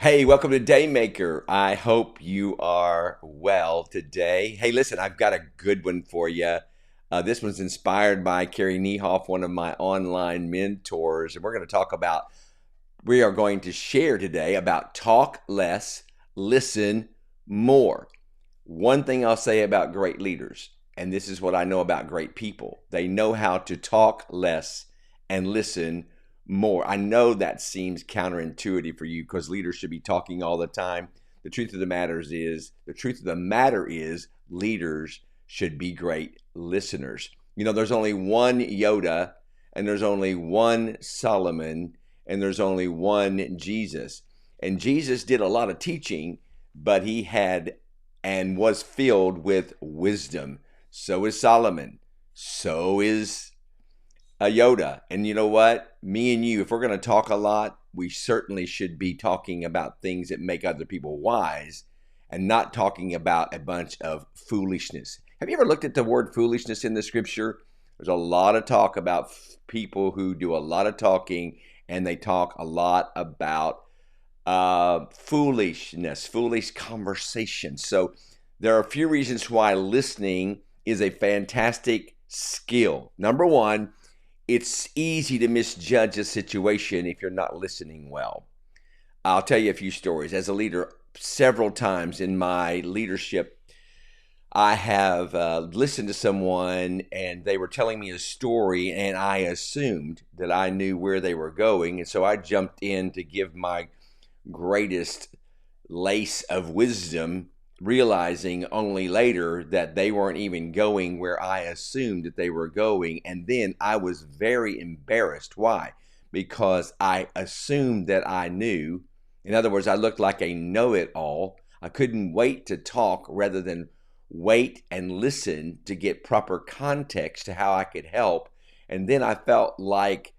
Hey, welcome to DayMaker. I hope you are well today. Hey, listen, I've got a good one for you. This one's inspired by Carrie Niehoff, one of my online mentors, and we are going to share today about talk less, listen more. One thing I'll say about great leaders, and this is what I know about great people, they know how to talk less and listen more. I know that seems counterintuitive for you because leaders should be talking all the time. The truth of the matter is leaders should be great listeners. You know, there's only one Yoda and there's only one Solomon and there's only one Jesus. And Jesus did a lot of teaching, but he had and was filled with wisdom. So is Solomon. So is a Yoda. And you know what? Me and you, if we're going to talk a lot, we certainly should be talking about things that make other people wise and not talking about a bunch of foolishness. Have you ever looked at the word foolishness in the scripture? There's a lot of talk about people who do a lot of talking and they talk a lot about foolishness, foolish conversation. So there are a few reasons why listening is a fantastic skill. Number one, it's easy to misjudge a situation if you're not listening well. I'll tell you a few stories. As a leader, several times in my leadership, I have listened to someone and they were telling me a story, and I assumed that I knew where they were going. And so I jumped in to give my greatest lace of wisdom, realizing only later that they weren't even going where I assumed that they were going. And then I was very embarrassed. Why? Because I assumed that I knew. In other words, I looked like a know-it-all. I couldn't wait to talk rather than wait and listen to get proper context to how I could help. And then I felt like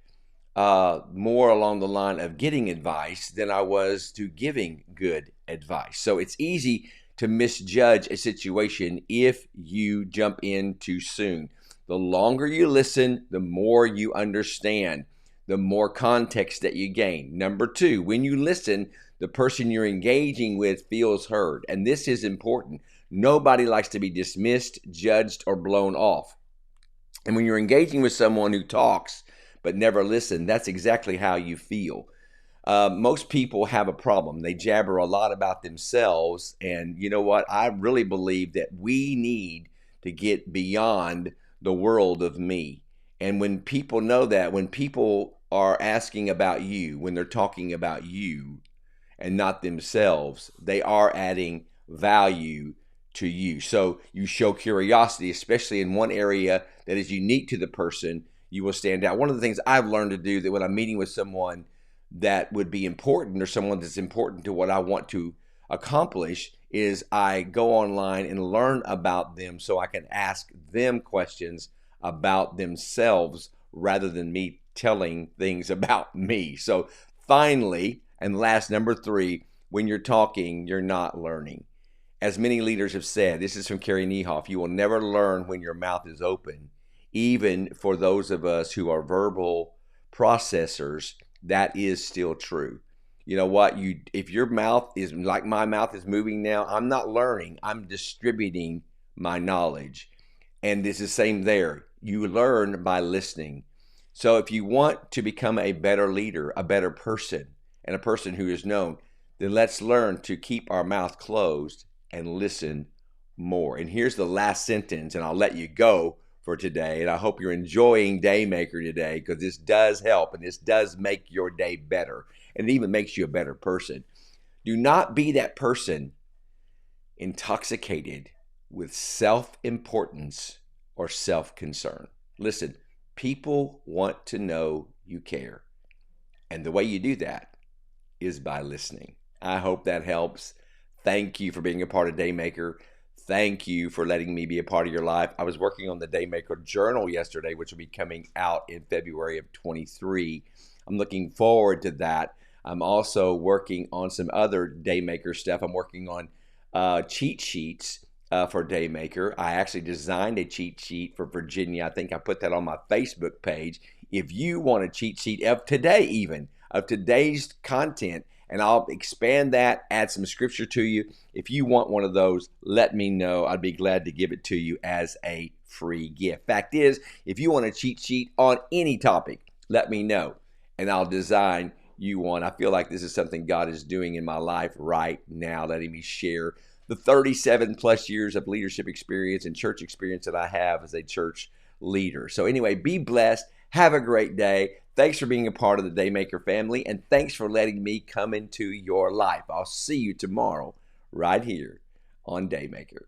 more along the line of getting advice than I was to giving good advice. So it's easy to misjudge a situation if you jump in too soon. The longer you listen, the more you understand, the more context that you gain. Number two, when you listen, the person you're engaging with feels heard. And this is important. Nobody likes to be dismissed, judged, or blown off. And when you're engaging with someone who talks but never listen, that's exactly how you feel. Most people have a problem. They jabber a lot about themselves. And you know what? I really believe that we need to get beyond the world of me. And when people know that, when people are asking about you, when they're talking about you and not themselves, they are adding value to you. So you show curiosity, especially in one area that is unique to the person, you will stand out. One of the things I've learned to do that when I'm meeting with someone that would be important or someone that's important to what I want to accomplish is I go online and learn about them so I can ask them questions about themselves rather than me telling things about me. So finally, and last, number three, when you're talking, you're not learning. As many leaders have said, this is from Carrie Niehoff, you will never learn when your mouth is open. Even for those of us who are verbal processors, that is still true. You know what? If your mouth is like my mouth is moving now, I'm not learning. I'm distributing my knowledge. And it's the same there. You learn by listening. So if you want to become a better leader, a better person, and a person who is known, then let's learn to keep our mouth closed and listen more. And here's the last sentence, and I'll let you go for today. And I hope you're enjoying DayMaker today because this does help and this does make your day better. And it even makes you a better person. Do not be that person intoxicated with self-importance or self-concern. Listen, people want to know you care. And the way you do that is by listening. I hope that helps. Thank you for being a part of DayMaker. Thank you for letting me be a part of your life. I was working on the DayMaker Journal yesterday, which will be coming out in February of 23. I'm looking forward to that. I'm also working on some other DayMaker stuff. I'm working on cheat sheets for DayMaker. I actually designed a cheat sheet for Virginia. I think I put that on my Facebook page. If you want a cheat sheet of today, even of today's content, and I'll expand that, add some scripture to you. If you want one of those, let me know. I'd be glad to give it to you as a free gift. Fact is, if you want a cheat sheet on any topic, let me know, and I'll design you one. I feel like this is something God is doing in my life right now, letting me share the 37 plus years of leadership experience and church experience that I have as a church leader. So anyway, be blessed. Have a great day. Thanks for being a part of the DayMaker family, and thanks for letting me come into your life. I'll see you tomorrow right here on DayMaker.